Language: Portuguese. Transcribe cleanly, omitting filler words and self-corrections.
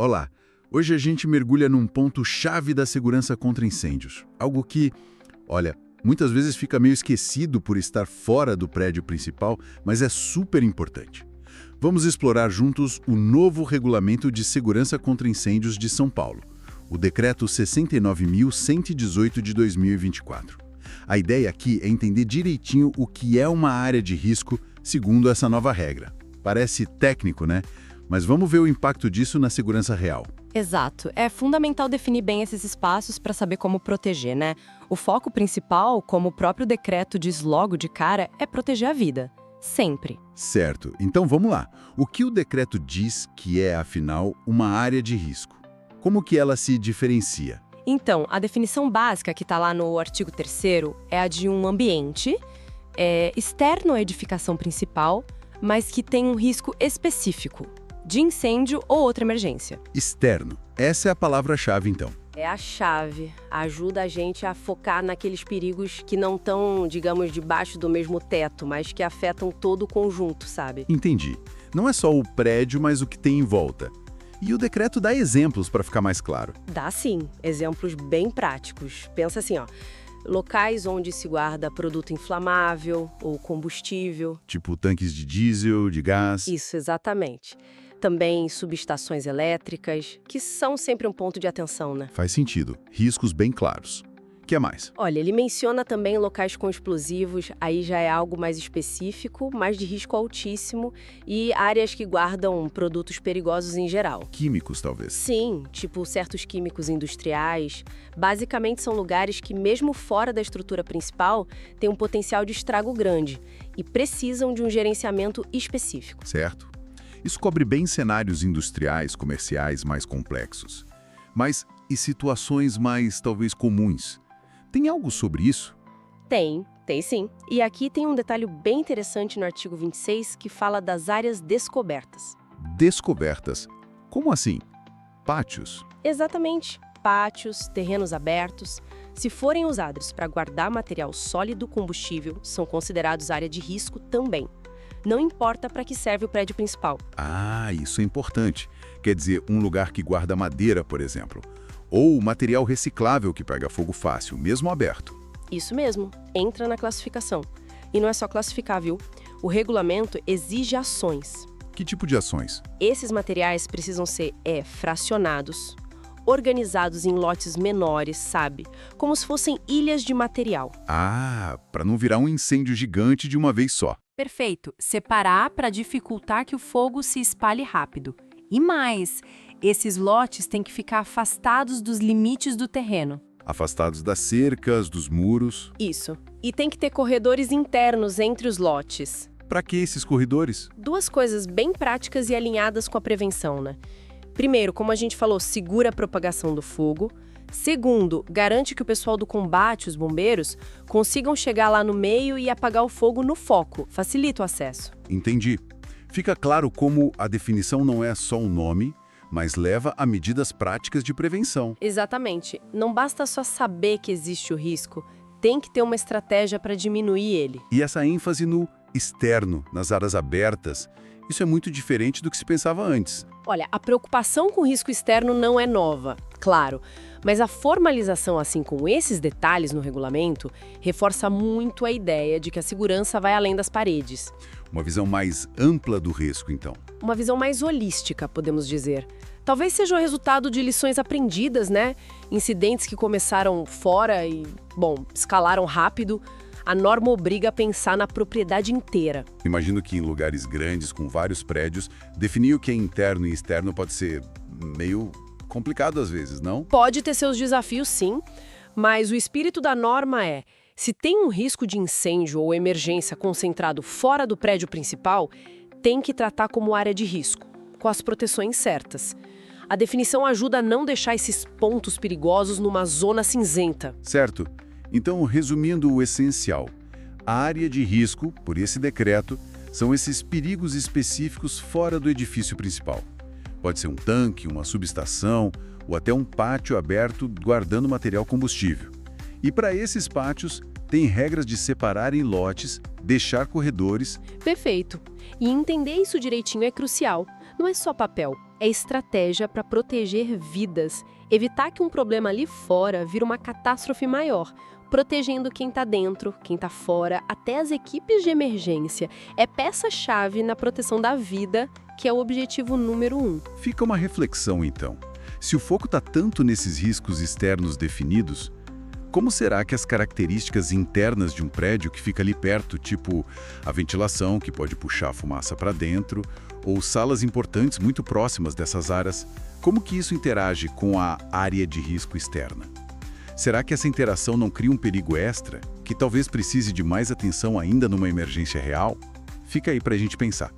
Olá, hoje a gente mergulha num ponto-chave da segurança contra incêndios. Algo que, olha, muitas vezes fica meio esquecido por estar fora do prédio principal, mas é super importante. Vamos explorar juntos o novo Regulamento de Segurança contra Incêndios de São Paulo, o Decreto 69.118 de 2024. A ideia aqui é entender direitinho o que é uma área de risco segundo essa nova regra. Parece técnico, né? Mas vamos ver o impacto disso na segurança real. Exato. É fundamental definir bem esses espaços para saber como proteger, né? O foco principal, como o próprio decreto diz logo de cara, é proteger a vida. Sempre. Certo. Então vamos lá. O que o decreto diz que é, afinal, uma área de risco? Como que ela se diferencia? Então, a definição básica que está lá no artigo 3º é a de um ambiente externo à edificação principal, mas que tem um risco específico de incêndio ou outra emergência. Externo. Essa é a palavra-chave, então. É a chave. Ajuda a gente a focar naqueles perigos que não estão, digamos, debaixo do mesmo teto, mas que afetam todo o conjunto, sabe? Entendi. Não é só o prédio, mas o que tem em volta. E o decreto dá exemplos para ficar mais claro. Dá sim. Exemplos bem práticos. Pensa assim, ó. Locais onde se guarda produto inflamável ou combustível. Tipo tanques de diesel, de gás. Isso, exatamente. Também subestações elétricas, que são sempre um ponto de atenção, né? Faz sentido. Riscos bem claros. O que mais? Olha, ele menciona também locais com explosivos, aí já é algo mais específico, mas de risco altíssimo, e áreas que guardam produtos perigosos em geral. Químicos, talvez. Sim, tipo certos químicos industriais. Basicamente são lugares que, mesmo fora da estrutura principal, têm um potencial de estrago grande e precisam de um gerenciamento específico. Certo. Isso cobre bem cenários industriais, comerciais mais complexos. Mas e situações mais, talvez, comuns? Tem algo sobre isso? Tem sim. E aqui tem um detalhe bem interessante no artigo 26 que fala das áreas descobertas. Descobertas. Como assim? Pátios? Exatamente. Pátios, terrenos abertos, se forem usados para guardar material sólido combustível, são considerados área de risco também. Não importa para que serve o prédio principal. Ah, isso é importante. Quer dizer, um lugar que guarda madeira, por exemplo. Ou material reciclável que pega fogo fácil, mesmo aberto. Isso mesmo, entra na classificação. E não é só classificar, viu? O regulamento exige ações. Que tipo de ações? Esses materiais precisam ser fracionados, organizados em lotes menores, sabe? Como se fossem ilhas de material. Ah, para não virar um incêndio gigante de uma vez só. Perfeito. Separar para dificultar que o fogo se espalhe rápido. E mais, esses lotes têm que ficar afastados dos limites do terreno. Afastados das cercas, dos muros. Isso. E tem que ter corredores internos entre os lotes. Para que esses corredores? Duas coisas bem práticas e alinhadas com a prevenção, né? Primeiro, como a gente falou, segura a propagação do fogo. Segundo, garante que o pessoal do combate, os bombeiros, consigam chegar lá no meio e apagar o fogo no foco. Facilita o acesso. Entendi. Fica claro como a definição não é só um nome, mas leva a medidas práticas de prevenção. Exatamente. Não basta só saber que existe o risco, tem que ter uma estratégia para diminuir ele. E essa ênfase no externo, nas áreas abertas, isso é muito diferente do que se pensava antes. Olha, a preocupação com o risco externo não é nova, claro, mas a formalização assim com esses detalhes no regulamento reforça muito a ideia de que a segurança vai além das paredes. Uma visão mais ampla do risco, então. Uma visão mais holística, podemos dizer. Talvez seja o resultado de lições aprendidas, né? Incidentes que começaram fora e, escalaram rápido. A norma obriga a pensar na propriedade inteira. Imagino que em lugares grandes, com vários prédios, definir o que é interno e externo pode ser meio complicado às vezes, não? Pode ter seus desafios, sim, mas o espírito da norma é: se tem um risco de incêndio ou emergência concentrado fora do prédio principal, tem que tratar como área de risco, com as proteções certas. A definição ajuda a não deixar esses pontos perigosos numa zona cinzenta. Certo. Então, resumindo o essencial, a área de risco, por esse decreto, são esses perigos específicos fora do edifício principal. Pode ser um tanque, uma subestação ou até um pátio aberto guardando material combustível. E para esses pátios, tem regras de separar em lotes, deixar corredores. Perfeito. E entender isso direitinho é crucial. Não é só papel, é estratégia para proteger vidas, evitar que um problema ali fora vire uma catástrofe maior, protegendo quem está dentro, quem está fora, até as equipes de emergência. É peça-chave na proteção da vida, que é o objetivo número 1. Fica uma reflexão, então. Se o foco está tanto nesses riscos externos definidos, como será que as características internas de um prédio que fica ali perto, tipo a ventilação, que pode puxar a fumaça para dentro, ou salas importantes muito próximas dessas áreas, como que isso interage com a área de risco externa? Será que essa interação não cria um perigo extra, que talvez precise de mais atenção ainda numa emergência real? Fica aí para a gente pensar.